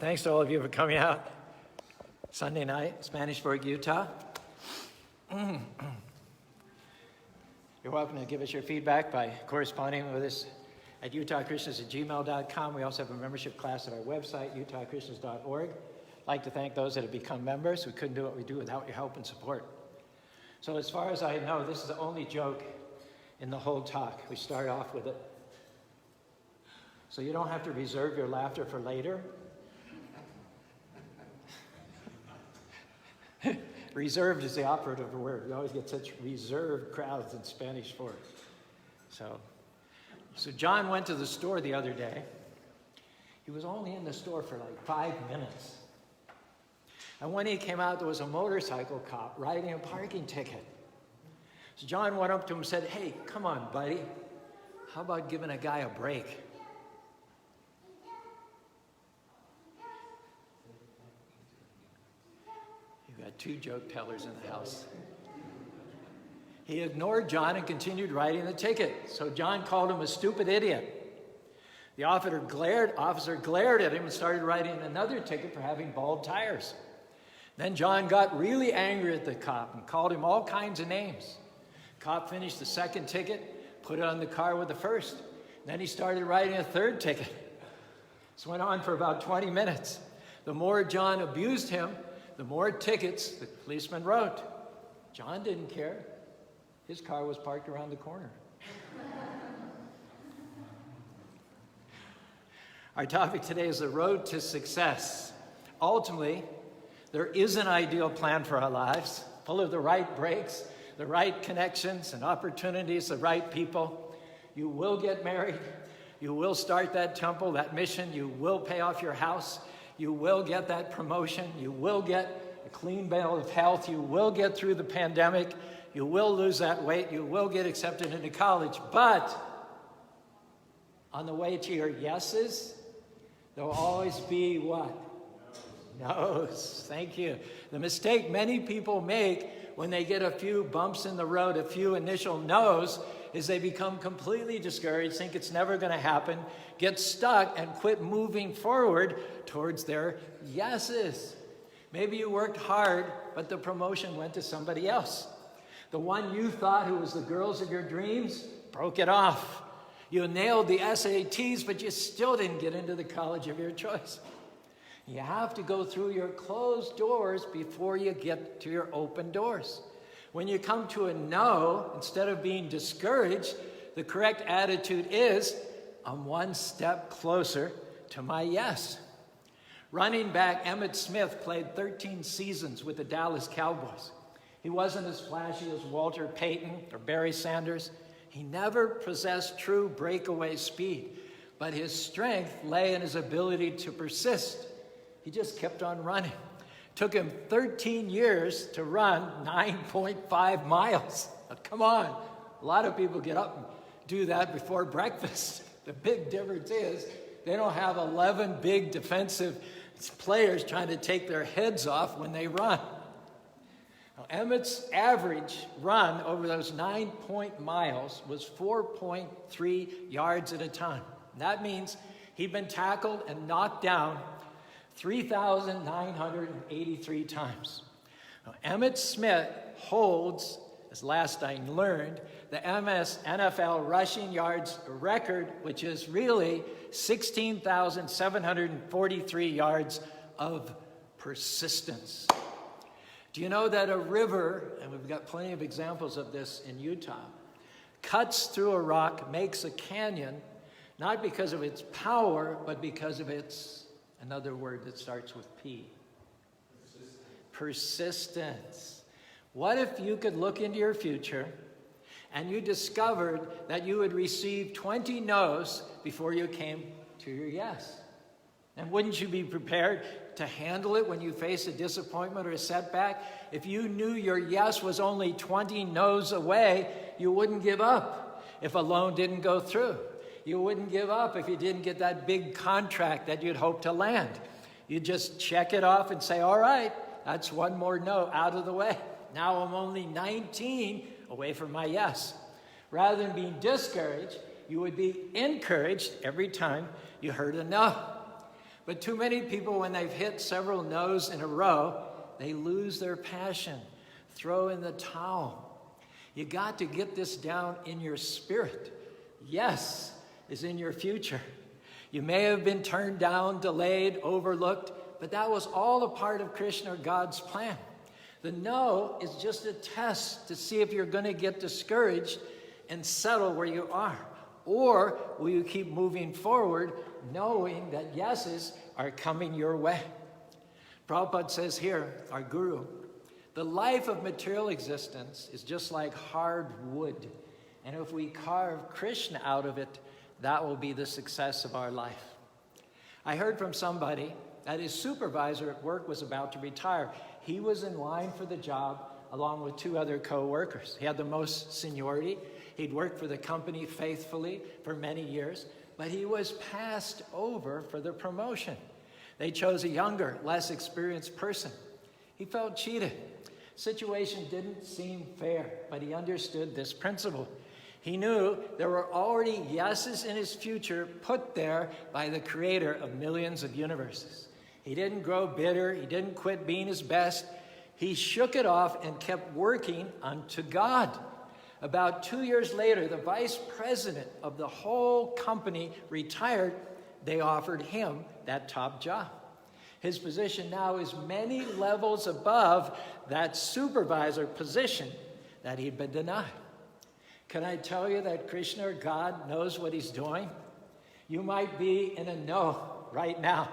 Thanks to all of you for coming out Sunday night, Spanish-Fork, Utah. You're welcome to give us your feedback by corresponding with us at utahchristans@gmail.com. We also have a membership class at our website, utahchristans.org. I'd like to thank those that have become members. We couldn't do what we do without your help and support. So as far as I know, this is the only joke in the whole talk. We start off with it. So you don't have to reserve your laughter for later. Reserved is the operative word. We always get such reserved crowds in Spanish Fork. So John went to the store the other day. He was only in the store for like 5 minutes. And when he came out, there was a motorcycle cop writing a parking ticket. So John went up to him and said, "Hey, come on, buddy. How about giving a guy a break?" You've got two joke tellers in the house. He ignored John and continued writing the ticket. So John called him a stupid idiot. The officer glared at him and started writing another ticket for having bald tires. Then John got really angry at the cop and called him all kinds of names. Cop finished the second ticket, put it on the car with the first. Then he started writing a third ticket. This went on for about 20 minutes. The more John abused him, the more tickets the policeman wrote. John didn't care. His car was parked around the corner. Our topic today is the road to success. Ultimately, there is an ideal plan for our lives, full of the right breaks, the right connections and opportunities, the right people. You will get married. You will start that temple, that mission. You will pay off your house. You will get that promotion. You will get a clean bill of health. You will get through the pandemic. You will lose that weight. You will get accepted into college. But on the way to your yeses, there will always be what? No's. Thank you. The mistake many people make when they get a few bumps in the road, a few initial no's, is they become completely discouraged, think it's never going to happen, get stuck, and quit moving forward towards their yeses. Maybe you worked hard, but the promotion went to somebody else. The one you thought who was the girls of your dreams broke it off. You nailed the SATs, but you still didn't get into the college of your choice. You have to go through your closed doors before you get to your open doors. When you come to a no, instead of being discouraged, the correct attitude is, I'm one step closer to my yes. Running back Emmitt Smith played 13 seasons with the Dallas Cowboys. He wasn't as flashy as Walter Payton or Barry Sanders. He never possessed true breakaway speed, but his strength lay in his ability to persist. He just kept on running. It took him 13 years to run 9.5 miles. Now, come on. A lot of people get up and do that before breakfast. The big difference is they don't have 11 big defensive players trying to take their heads off when they run. Now, Emmitt's average run over those 9 miles was 4.3 yards at a time. That means he'd been tackled and knocked down 3,983 times. Now, Emmitt Smith holds, as last I learned, the NFL rushing yards record, which is really 16,743 yards of persistence. Do you know that a river, and we've got plenty of examples of this in Utah, cuts through a rock, makes a canyon, not because of its power, but because of its, another word that starts with P. Persistence. What if you could look into your future and you discovered that you would receive 20 no's before you came to your yes? And wouldn't you be prepared to handle it when you face a disappointment or a setback? If you knew your yes was only 20 no's away, you wouldn't give up if a loan didn't go through. You wouldn't give up if you didn't get that big contract that you'd hoped to land. You'd just check it off and say, all right, that's one more no out of the way. Now I'm only 19 away from my yes. Rather than being discouraged, you would be encouraged every time you heard a no. But too many people, when they've hit several no's in a row, they lose their passion, throw in the towel. You got to get this down in your spirit. Yes is in your future. You may have been turned down, delayed, overlooked, but that was all a part of Krishna or God's plan. The no is just a test to see if you're going to get discouraged and settle where you are. Or will you keep moving forward knowing that yeses are coming your way? Prabhupada says here, our guru, the life of material existence is just like hard wood. And if we carve Krishna out of it, that will be the success of our life. I heard from somebody that his supervisor at work was about to retire. He was in line for the job along with 2 other co-workers. He had the most seniority. He'd worked for the company faithfully for many years, but he was passed over for the promotion. They chose a younger, less experienced person. He felt cheated. Situation didn't seem fair, but he understood this principle. He knew there were already yeses in his future put there by the creator of millions of universes. He didn't grow bitter. He didn't quit being his best. He shook it off and kept working unto God. About 2 years later, the vice president of the whole company retired. They offered him that top job. His position now is many levels above that supervisor position that he'd been denied. Can I tell you that Krishna or God knows what he's doing? You might be in a no right now.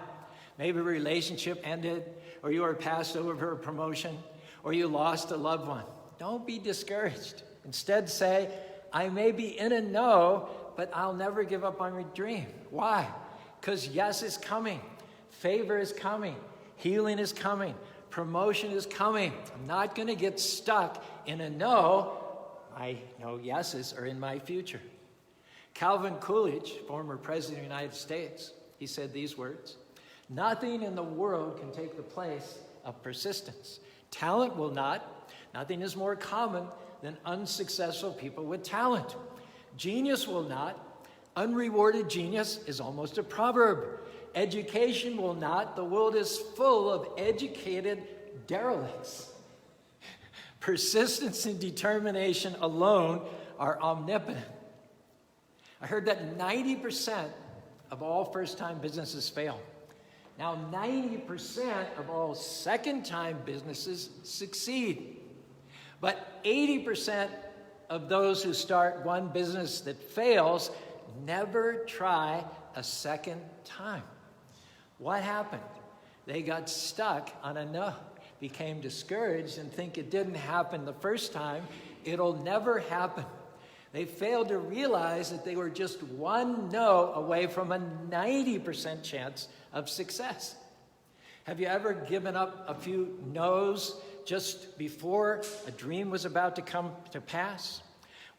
Maybe a relationship ended, or you were passed over for a promotion, or you lost a loved one. Don't be discouraged. Instead say, I may be in a no, but I'll never give up on my dream. Why? Because yes is coming. Favor is coming. Healing is coming. Promotion is coming. I'm not going to get stuck in a no. I know yeses are in my future. Calvin Coolidge, former president of the United States, he said these words, nothing in the world can take the place of persistence. Talent will not. Nothing is more common than unsuccessful people with talent. Genius will not. Unrewarded genius is almost a proverb. Education will not. The world is full of educated derelicts. Persistence and determination alone are omnipotent. I heard that 90% of all first-time businesses fail. Now, 90% of all second-time businesses succeed. But 80% of those who start one business that fails never try a second time. What happened? They got stuck on a no, became discouraged and think it didn't happen the first time, it'll never happen. They failed to realize that they were just one no away from a 90% chance of success. Have you ever given up a few no's just before a dream was about to come to pass?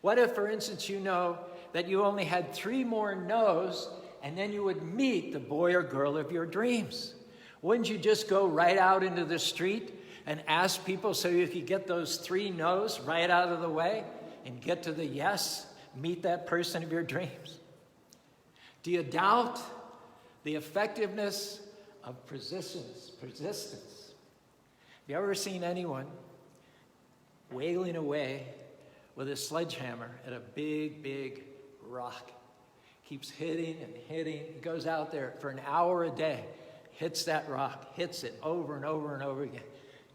What if, for instance, you know that you only had 3 more no's and then you would meet the boy or girl of your dreams? Wouldn't you just go right out into the street and ask people so you could get those 3 no's right out of the way and get to the yes, meet that person of your dreams? Do you doubt the effectiveness of persistence? Have you ever seen anyone wailing away with a sledgehammer at a big, big rock? Keeps hitting and hitting. He goes out there for an hour a day, hits that rock, hits it over and over and over again.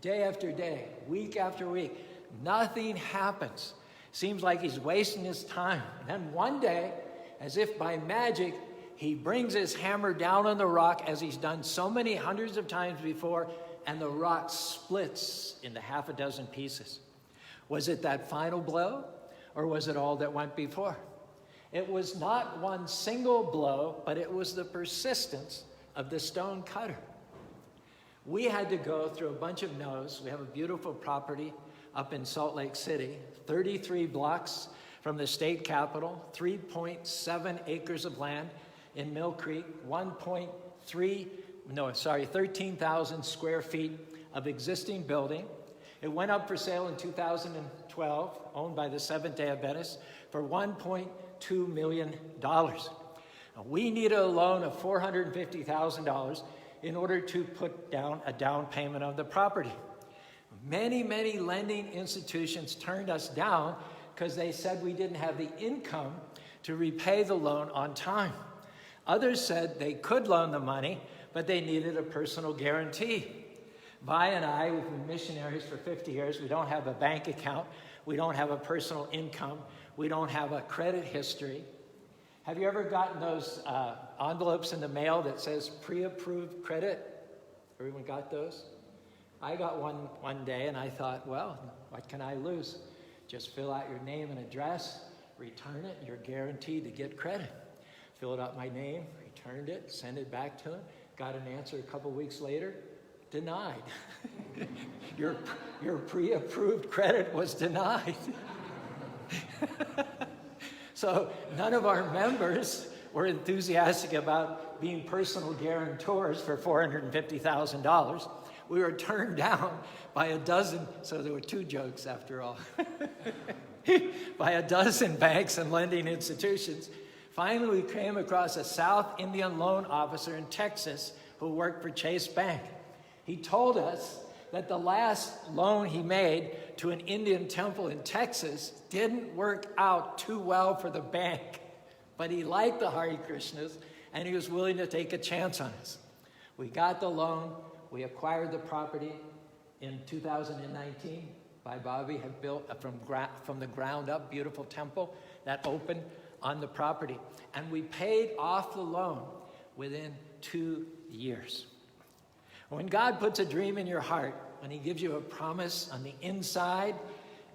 Day after day, week after week, nothing happens. Seems like he's wasting his time. And then one day, as if by magic, he brings his hammer down on the rock as he's done so many hundreds of times before, and the rock splits into half a dozen pieces. Was it that final blow, or was it all that went before? It was not one single blow, but it was the persistence of the stone cutter. We had to go through a bunch of no's. We have a beautiful property up in Salt Lake City, 33 blocks from the state capitol, 3.7 acres of land in Mill Creek, 13,000 square feet of existing building. It went up for sale in 2012, owned by the Seventh-day Adventists, for $1.2 million. We needed a loan of $450,000 in order to put down a down payment on the property. Many, many lending institutions turned us down because they said we didn't have the income to repay the loan on time. Others said they could loan the money, but they needed a personal guarantee. Vi and I, we've been missionaries for 50 years. We don't have a bank account. We don't have a personal income. We don't have a credit history. Have you ever gotten those envelopes in the mail that says pre-approved credit? Everyone got those? I got one day, and I thought, well, what can I lose? Just fill out your name and address, return it, and you're guaranteed to get credit. Filled out my name, returned it, sent it back to him, got an answer a couple weeks later, denied. Your pre-approved credit was denied. So none of our members were enthusiastic about being personal guarantors for $450,000. We were turned down by a dozen, so there were two jokes after all, by a dozen banks and lending institutions. Finally, we came across a South Indian loan officer in Texas who worked for Chase Bank. He told us that the last loan he made to an Indian temple in Texas didn't work out too well for the bank, but he liked the Hare Krishnas and he was willing to take a chance on us. We got the loan, we acquired the property in 2019. Bhai Bobby had built from the ground up beautiful temple that opened on the property, and we paid off the loan within 2 years. When God puts a dream in your heart, when he gives you a promise on the inside,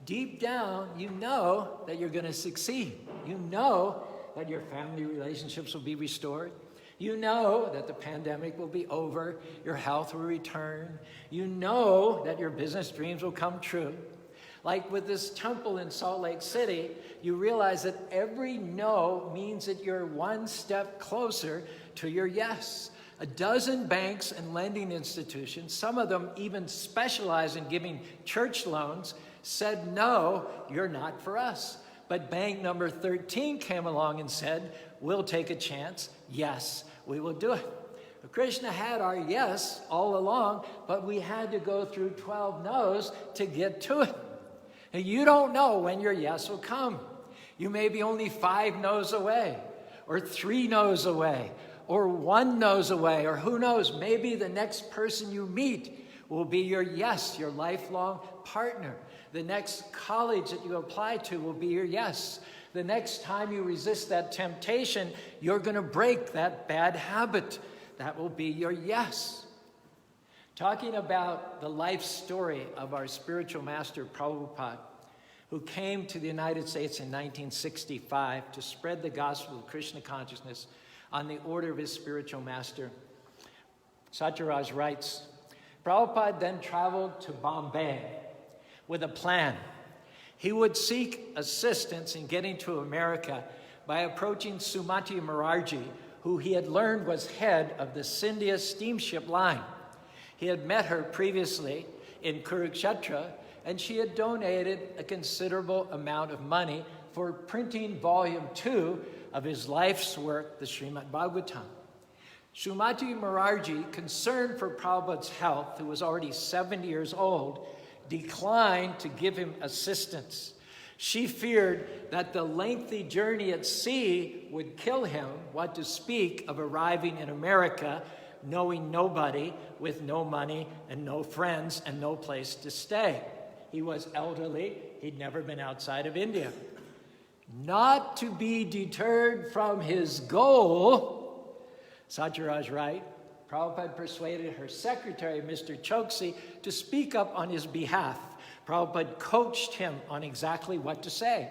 deep down, you know that you're going to succeed. You know that your family relationships will be restored. You know that the pandemic will be over. Your health will return. You know that your business dreams will come true. Like with this temple in Salt Lake City, you realize that every no means that you're one step closer to your yes. A dozen banks and lending institutions, some of them even specialize in giving church loans, said, no, you're not for us. But bank number 13 came along and said, we'll take a chance. Yes, we will do it. Krishna had our yes all along, but we had to go through 12 no's to get to it. And you don't know when your yes will come. You may be only 5 no's away, or 3 no's away, or 1 no's away, or who knows, maybe the next person you meet will be your yes, your lifelong partner. The next college that you apply to will be your yes. The next time you resist that temptation, you're going to break that bad habit. That will be your yes. Talking about the life story of our spiritual master, Prabhupada, who came to the United States in 1965 to spread the gospel of Krishna consciousness on the order of his spiritual master. Satyaraj writes, Prabhupada then traveled to Bombay with a plan. He would seek assistance in getting to America by approaching Sumati Morarji, who he had learned was head of the Scindia steamship line. He had met her previously in Kurukshetra, and she had donated a considerable amount of money for printing volume 2 of his life's work, the Srimad Bhagavatam. Sumati Morarji, concerned for Prabhupada's health, who was already 70 years old, declined to give him assistance. She feared that the lengthy journey at sea would kill him, what to speak of arriving in America, knowing nobody, with no money and no friends and no place to stay. He was elderly. He'd never been outside of India. Not to be deterred from his goal, Satyaraj writes, Prabhupada persuaded her secretary, Mr. Choksi, to speak up on his behalf. Prabhupada coached him on exactly what to say.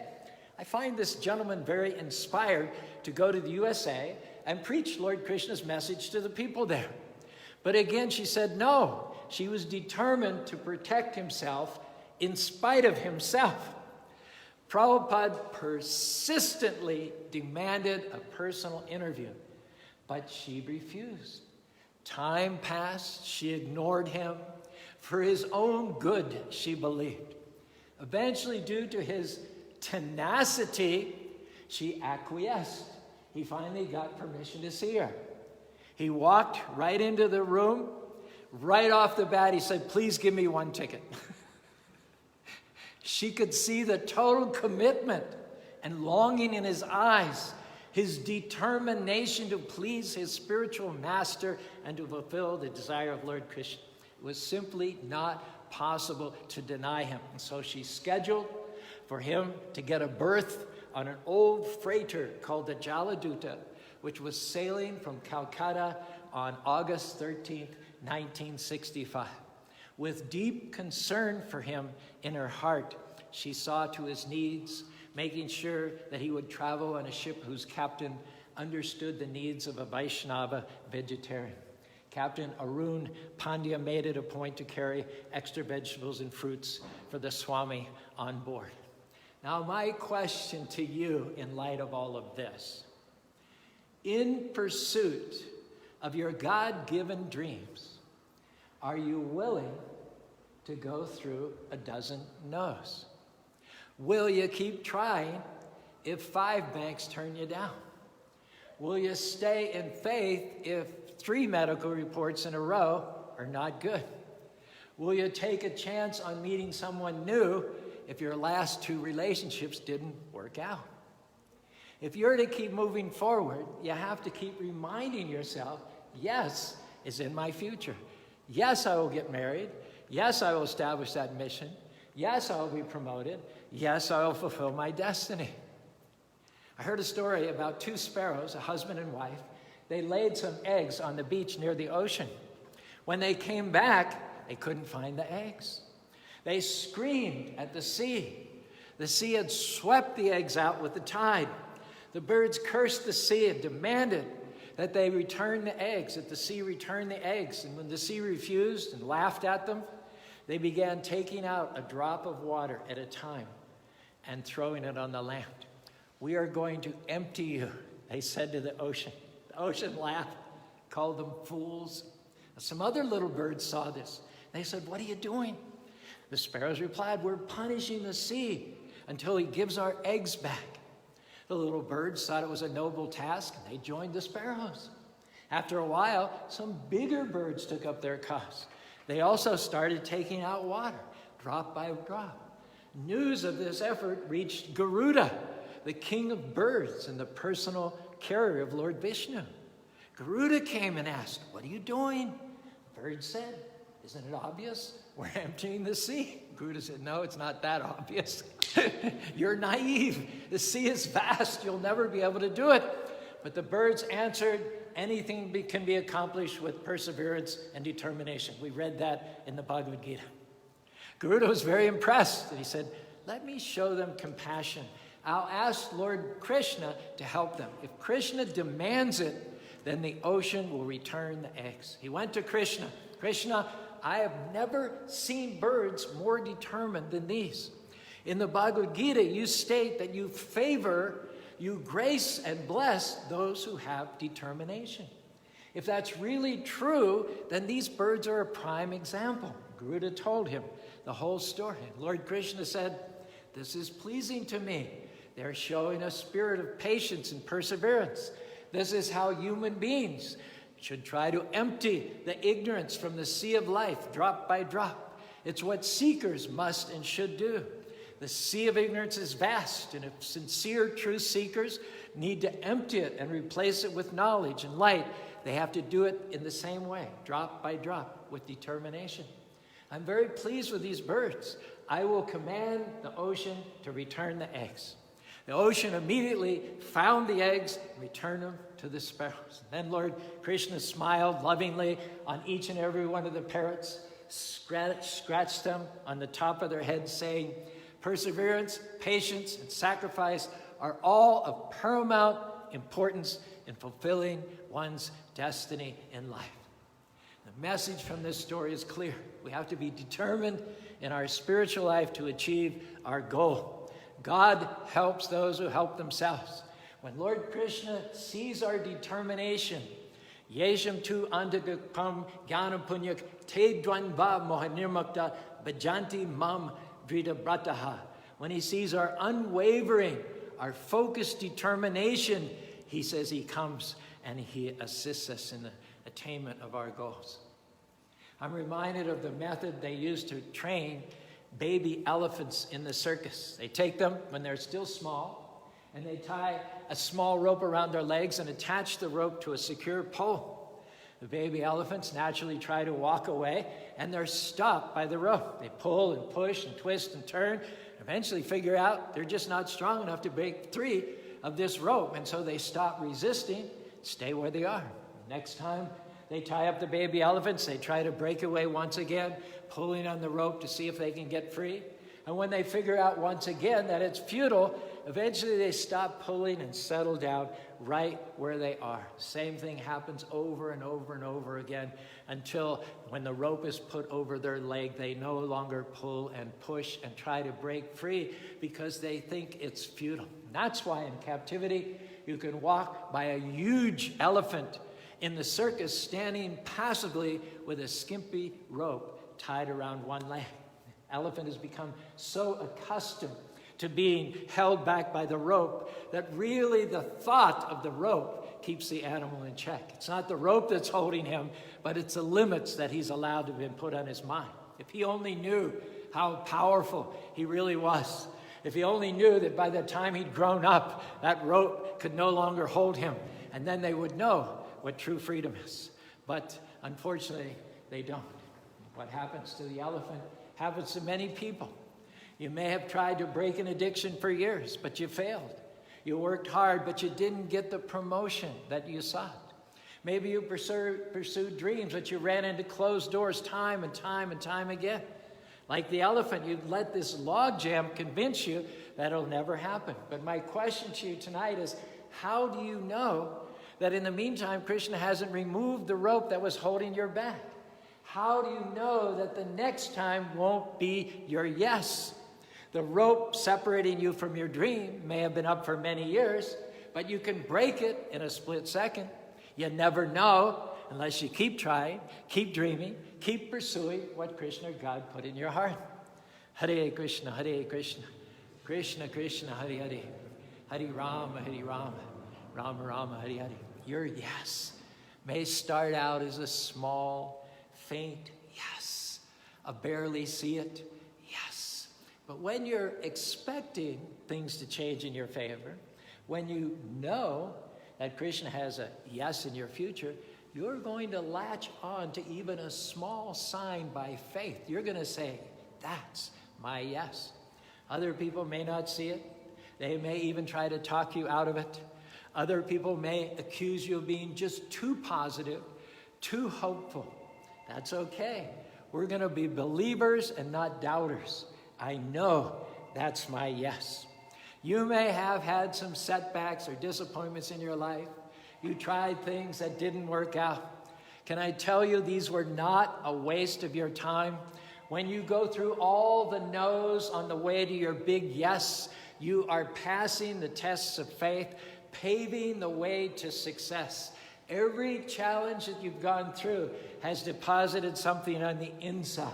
I find this gentleman very inspired to go to the USA and preach Lord Krishna's message to the people there. But again, she said no. She was determined to protect himself in spite of himself. Prabhupada persistently demanded a personal interview, but she refused. Time passed, she ignored him. For his own good, she believed. Eventually, due to his tenacity, she acquiesced. he finally got permission to see her. He walked right into the room. Right off the bat, he said, "Please give me one ticket." She could see the total commitment and longing in his eyes, his determination to please his spiritual master and to fulfill the desire of Lord Krishna. It was simply not possible to deny him. And so she scheduled for him to get a berth on an old freighter called the Jaladuta, which was sailing from Calcutta on August 13th, 1965. With deep concern for him in her heart, she saw to his needs, making sure that he would travel on a ship whose captain understood the needs of a Vaishnava vegetarian. Captain Arun Pandya made it a point to carry extra vegetables and fruits for the Swami on board. Now, my question to you in light of all of this, in pursuit of your God-given dreams, are you willing to go through a dozen no's? Will you keep trying if 5 banks turn you down? Will you stay in faith if 3 medical reports in a row are not good? Will you take a chance on meeting someone new if your last 2 relationships didn't work out? If you're to keep moving forward, you have to keep reminding yourself, yes is in my future. Yes, I will get married. Yes, I will establish that mission. Yes, I will be promoted. Yes, I will fulfill my destiny. I heard a story about 2 sparrows, a husband and wife. They laid some eggs on the beach near the ocean. When they came back, they couldn't find the eggs. They screamed at the sea. The sea had swept the eggs out with the tide. The birds cursed the sea and demanded that they return the eggs, that the sea return the eggs. And when the sea refused and laughed at them, they began taking out a drop of water at a time and throwing it on the land. "We are going to empty you," they said to the ocean. The ocean laughed, called them fools. Some other little birds saw this. They said, "What are you doing?" The sparrows replied, "We're punishing the sea until he gives our eggs back." The little birds thought it was a noble task, and they joined the sparrows. After a while, some bigger birds took up their cause. They also started taking out water, drop by drop. News of this effort reached Garuda, the king of birds and the personal carrier of Lord Vishnu. Garuda came and asked, "What are you doing?" The bird said, "Isn't it obvious? We're emptying the sea." Garuda said, "No, it's not that obvious. You're naive. The sea is vast. You'll never be able to do it." But the birds answered, anything can be accomplished with perseverance and determination. We read that in the Bhagavad Gita. Garuda was very impressed, and he said, "Let me show them compassion. I'll ask Lord Krishna to help them. If Krishna demands it, then the ocean will return the eggs." He went to Krishna. "Krishna, I have never seen birds more determined than these. In the Bhagavad Gita, you state that you favor, you grace and bless those who have determination. If that's really true, then these birds are a prime example." Garuda told him the whole story. Lord Krishna said, "This is pleasing to me. They're showing a spirit of patience and perseverance. This is how human beings should try to empty the ignorance from the sea of life, drop by drop. It's what seekers must and should do. The sea of ignorance is vast, and if sincere, true seekers need to empty it and replace it with knowledge and light, they have to do it in the same way, drop by drop, with determination. I'm very pleased with these birds. I will command the ocean to return the eggs." The ocean immediately found the eggs and returned them to the sparrows. Then Lord Krishna smiled lovingly on each and every one of the parrots, scratched them on the top of their heads, saying, "Perseverance, patience, and sacrifice are all of paramount importance in fulfilling one's destiny in life." The message from this story is clear. We have to be determined in our spiritual life to achieve our goal. God helps those who help themselves. When Lord Krishna sees our determination, Yesham tu andagapam jnanam punyak te dvanva mohanirmukta bhajanti mam vritabrataha. When he sees our unwavering, our focused determination, he says he comes and he assists us in the attainment of our goals. I'm reminded of the method they used to train baby elephants in the circus. They take them when they're still small, and they tie a small rope around their legs and attach the rope to a secure pole. The baby elephants naturally try to walk away, and they're stopped by the rope. They pull and push and twist and turn, and eventually figure out they're just not strong enough to break free of this rope, and so they stop resisting, stay where they are. Next time they tie up the baby elephants, they try to break away once again, pulling on the rope to see if they can get free. And when they figure out once again that it's futile, eventually they stop pulling and settle down right where they are. Same thing happens over and over and over again until when the rope is put over their leg, they no longer pull and push and try to break free because they think it's futile. And that's why in captivity, you can walk by a huge elephant in the circus standing passively with a skimpy rope tied around one leg. The elephant has become so accustomed to being held back by the rope that really the thought of the rope keeps the animal in check. It's not the rope that's holding him, but it's the limits that he's allowed to have been put on his mind. If he only knew how powerful he really was, if he only knew that by the time he'd grown up, that rope could no longer hold him, and then they would know what true freedom is. But unfortunately, they don't. What happens to the elephant happens to many people. You may have tried to break an addiction for years, but you failed. You worked hard, but you didn't get the promotion that you sought. Maybe you pursued dreams, but you ran into closed doors time and time and time again. Like the elephant, you let this logjam convince you that it'll never happen. But my question to you tonight is, how do you know that in the meantime, Krishna hasn't removed the rope that was holding your back? How do you know that the next time won't be your yes? The rope separating you from your dream may have been up for many years, but you can break it in a split second. You never know unless you keep trying, keep dreaming, keep pursuing what Krishna God put in your heart. Hare Krishna, Krishna Krishna, Hare Hare, Hare Rama, Rama Rama, Hare Hare. Your yes may start out as a small, faint yes, a barely see it yes. But when you're expecting things to change in your favor, when you know that Krishna has a yes in your future, you're going to latch on to even a small sign by faith. You're going to say, that's my yes. Other people may not see it. They may even try to talk you out of it. Other people may accuse you of being just too positive, too hopeful. That's okay. We're going to be believers and not doubters. I know that's my yes. You may have had some setbacks or disappointments in your life. You tried things that didn't work out. Can I tell you, these were not a waste of your time? When you go through all the no's on the way to your big yes, you are passing the tests of faith, paving the way to success. Every challenge that you've gone through has deposited something on the inside.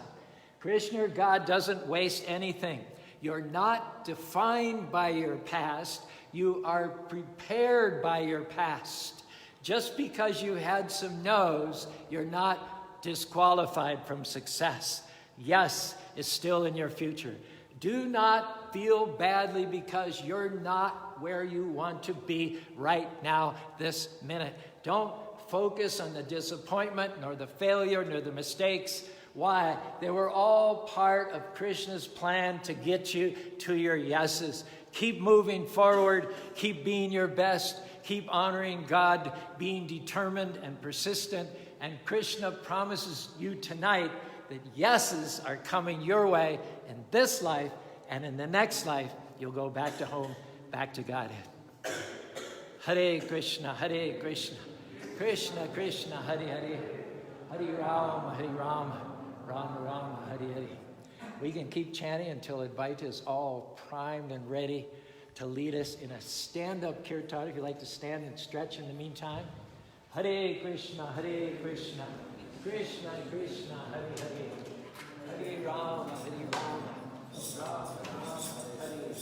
Krishna, God, doesn't waste anything. You're not defined by your past. You are prepared by your past. Just because you had some no's, you're not disqualified from success. Yes is still in your future. Do not feel badly because you're not where you want to be right now, this minute. Don't focus on the disappointment, nor the failure, nor the mistakes. Why? They were all part of Krishna's plan to get you to your yeses. Keep moving forward. Keep being your best. Keep honoring God, being determined and persistent. And Krishna promises you tonight that yeses are coming your way in this life, and in the next life, you'll go back to home, back to Godhead. Hare Krishna, Krishna Krishna, Hare Hare, Hare Rama, Rama Rama, Hare Hare. We can keep chanting until Advaita is all primed and ready to lead us in a stand-up kirtan. If you'd like to stand and stretch in the meantime. Hare Krishna, Krishna Krishna, Hare Hare, Hare Rama, Rama Rama, Hare Hare.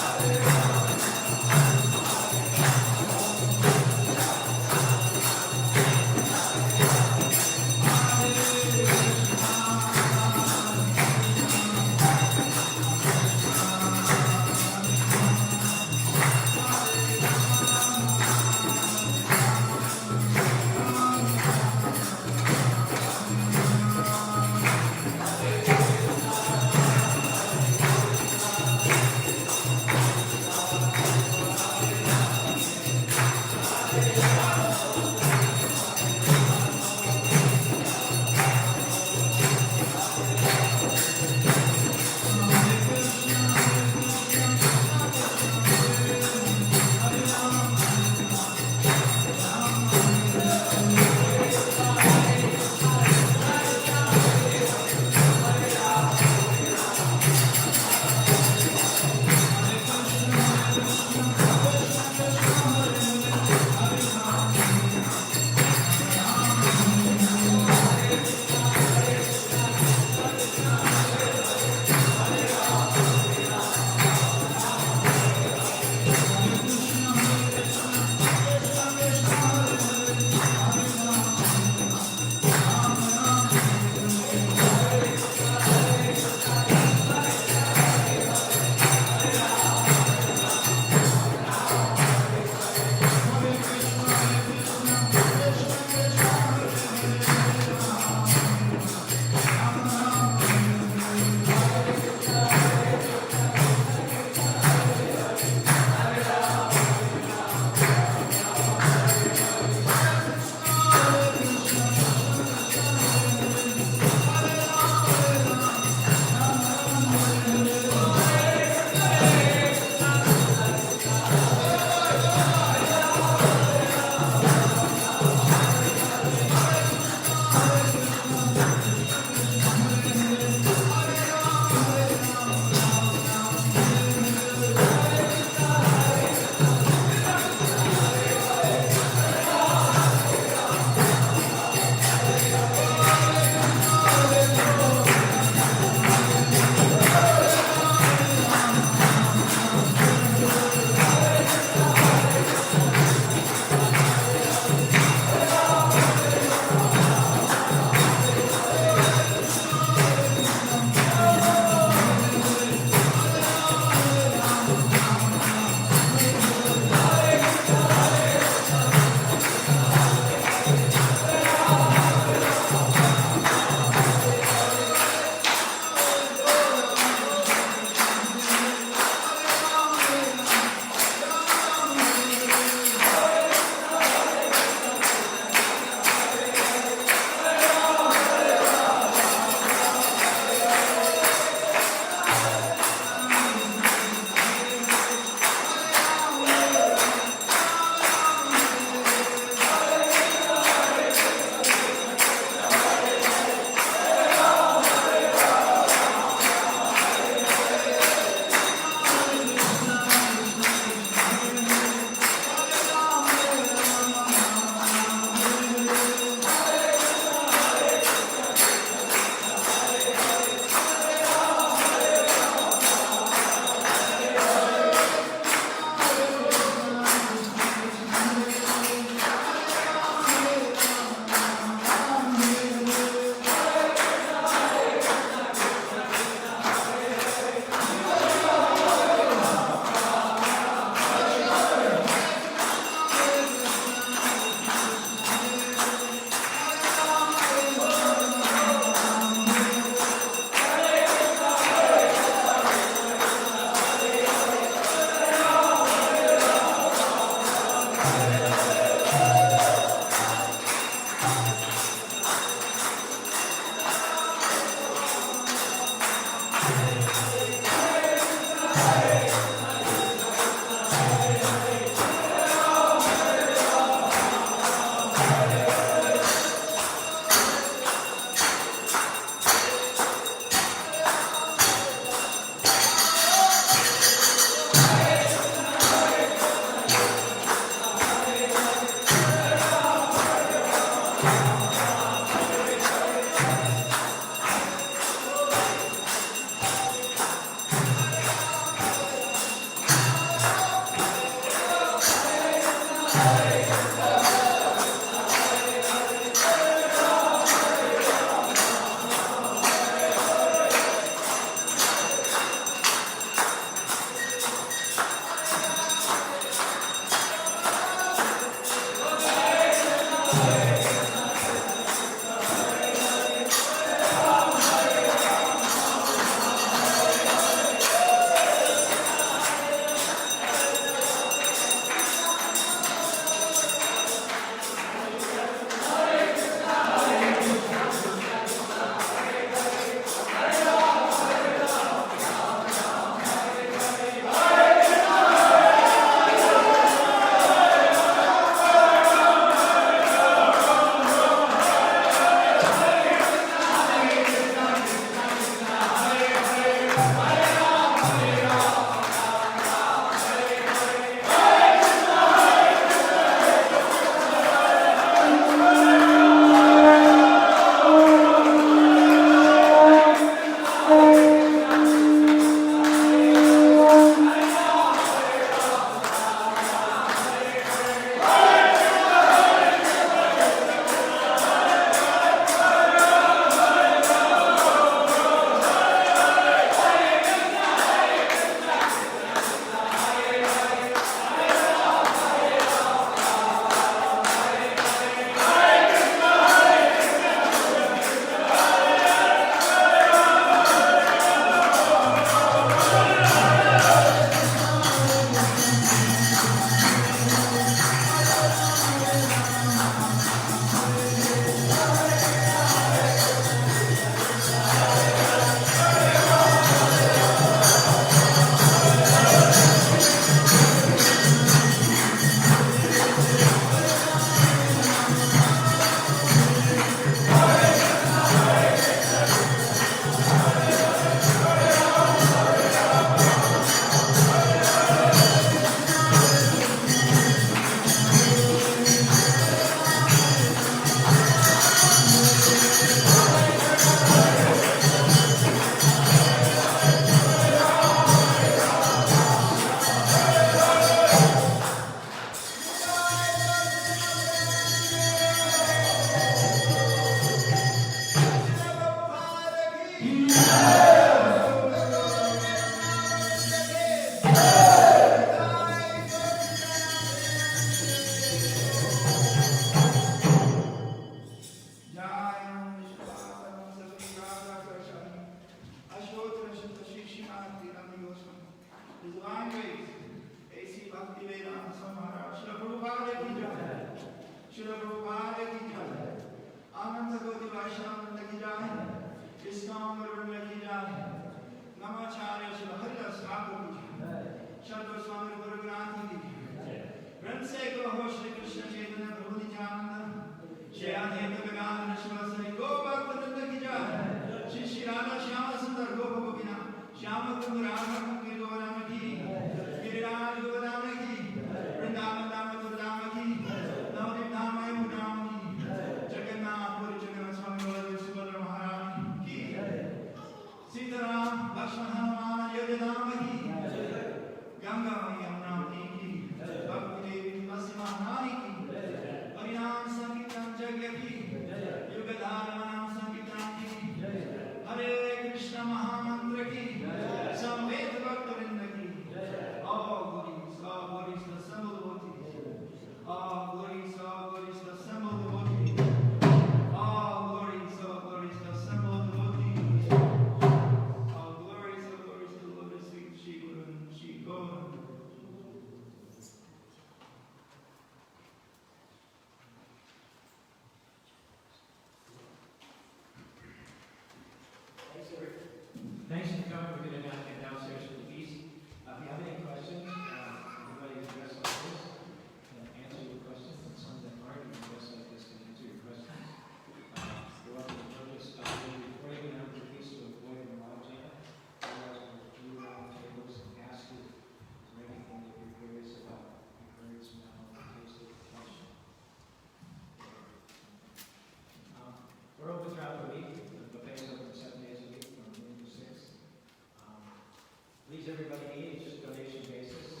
you need. It's just donation basis.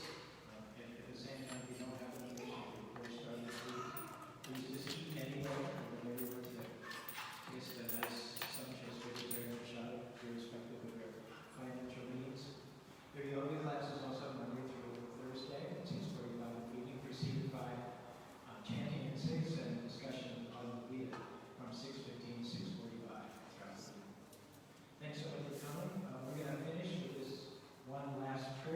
If at the same time you don't have a donation before starting the food, please just eat anyway. Maybe we're to taste a nice sumptuous vegetarian prasad, irrespective of your financial needs. Their yoga class is also Monday through Thursday at 6:45 evening, preceded by chanting at 6 and discussion on the Veda from 6:15 to 6:45 throughout the evening. Thanks so much for coming. We're going to finish with this one last trick.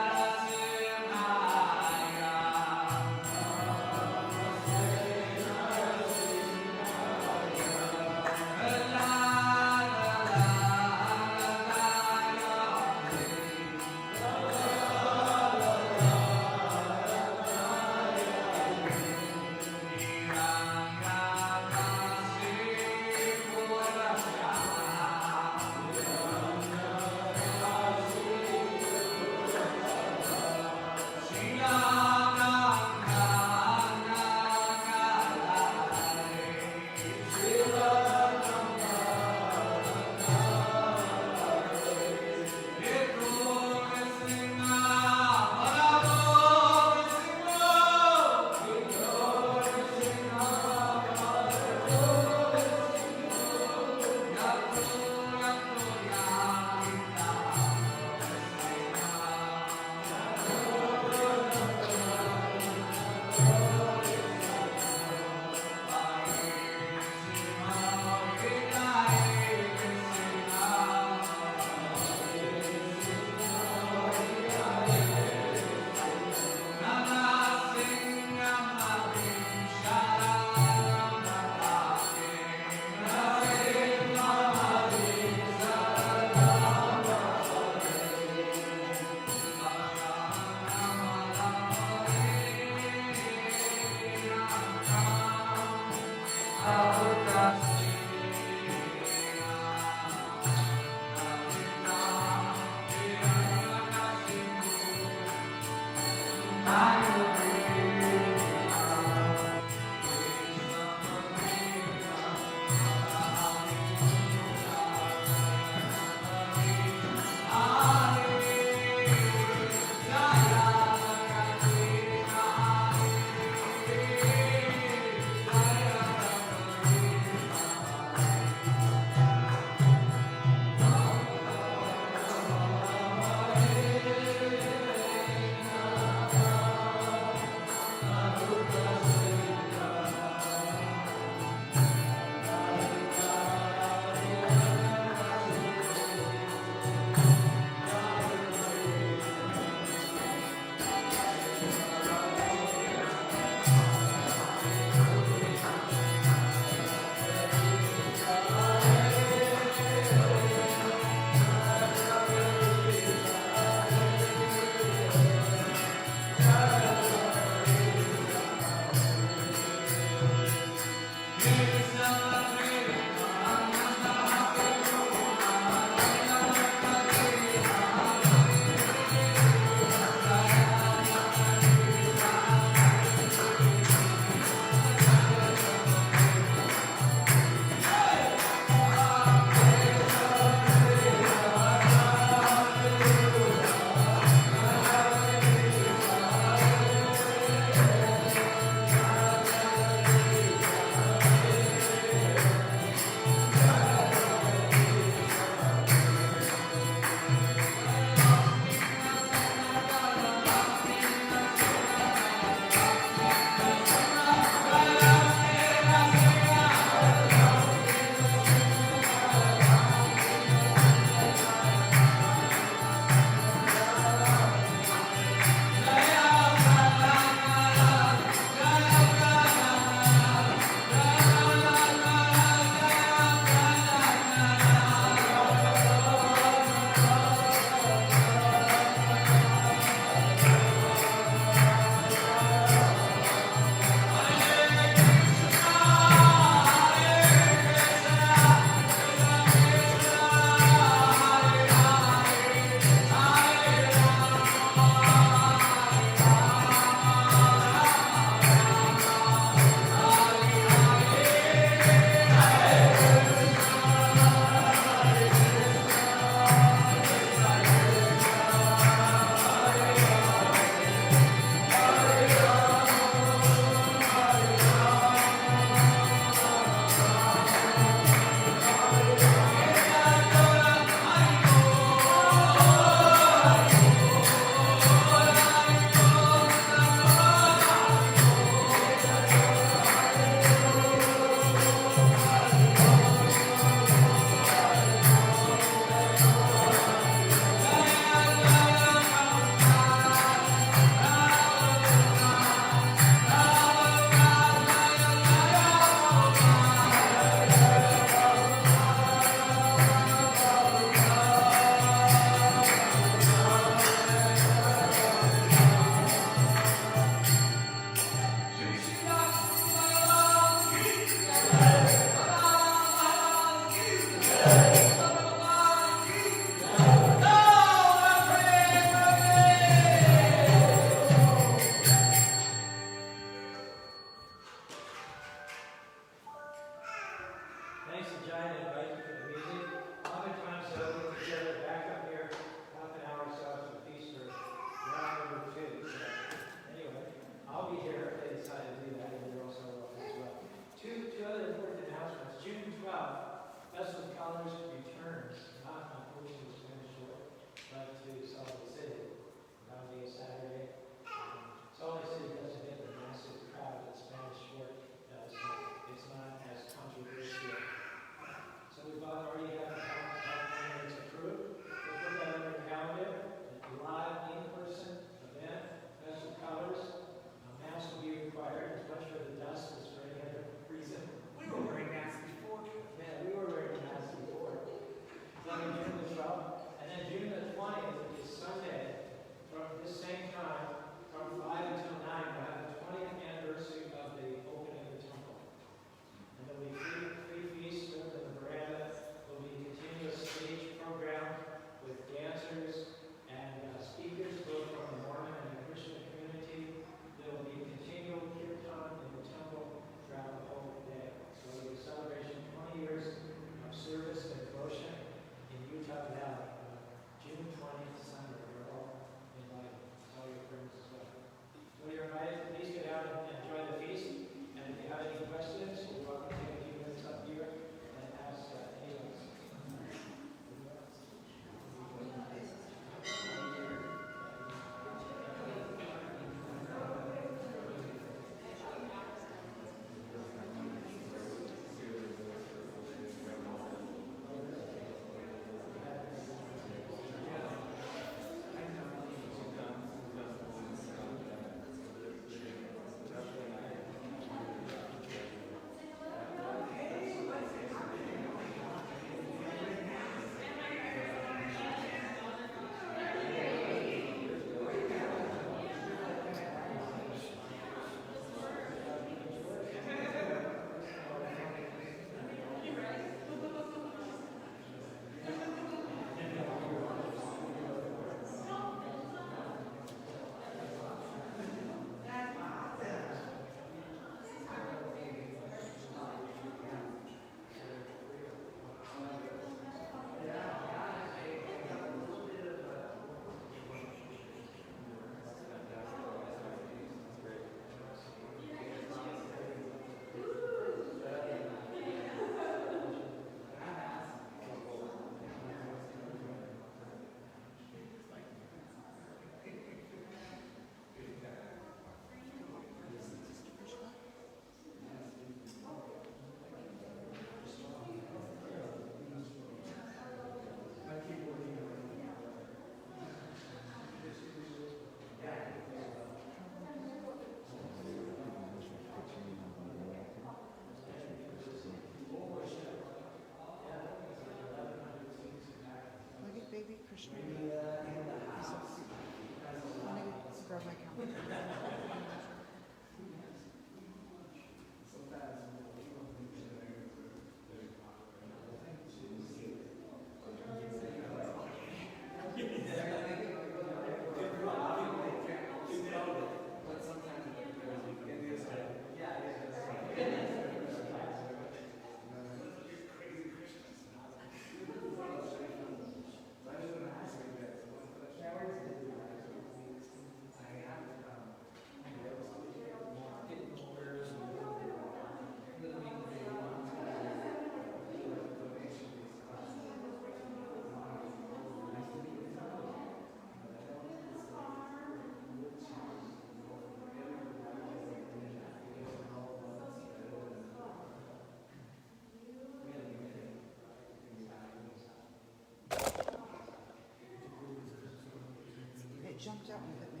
Jumped out and hit me.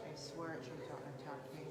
I swear it jumped out and attacked me.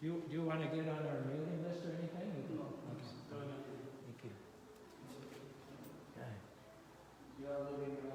Do you want to get on our mailing list or anything? Okay. Thank you. Okay.